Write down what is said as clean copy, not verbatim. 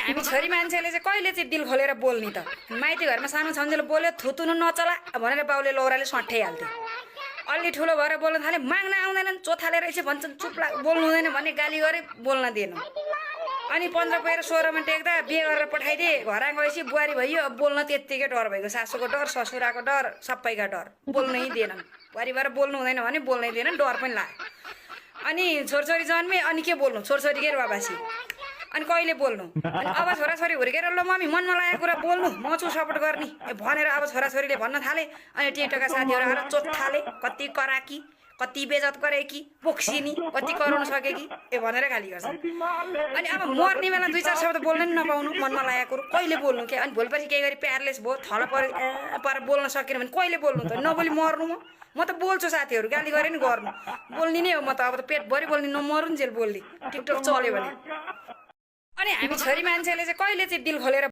हामी छोरी मान्छेले चाहिँ कहिले चाहिँ दिल खोलेर बोल्ने त माइती घरमा सानो छन्जेल बोल्यो थुतुनु नचला भनेर बाउले लौराले सट्याइहाल्थ्यो अलि ठुलो भएर बोल्न थाले माग्न आउँदैनन् चोथाले रहेछ भन्छन् चुप बोल्नु हुँदैन भन्ने गाली गरे बोल्न दिएन अनि 15 पैर 16 मा टेक्दा बिहे गरेर पठाइदिए घर गएपछि बुहारी भइयो अब बोल्न त्यत्तिकै डर भएको सासूको डर ससुराको डर सबैका डर बोल्नै दिएनन् बुहारी भएर बोल्नु हुँदैन भने बोल्नै दिएनन् डर पनि लाग्यो अनि छोरछोरी जन्मे अनि के बोल्नु छोरछोरीकै रुवाबासी अनि कहिले बोल्नु अनि अब छोराछोरी हुर्केर ल मम्मी मनमा लागेको कुरा बोल्नु म छु सपोर्ट गर्ने भनेर अब छोराछोरीले भन्न थाले अनि टिकटकका साथीहरू आएर चोट थाले कति कराकी कति बेजत गरे कि पोक्सिनी कति कराउन सके कि भनेर गाली गर्छन् अनि अब मर्ने बेला 2-4 शब्द बोल्न नि नपाउनु मनमा लागेको कुरो कहिले बोल्नु के अनि भोलिपछि के गरी प्यारलेस भयो थल पर बोल्न सकेन भने कहिले बोल्नु त नबोली मर्नु म त बोल्छु साथीहरू गाली गरे नि गर्नु बोल्ने नै हो म त अब त पेटभरि बोल्ने नमरुन्जेल बोल्ने टिकटक चल्यो भने अनि हामी छोरी मान्छेले चाहिँ कहिले चाहिँ दिल खोलेर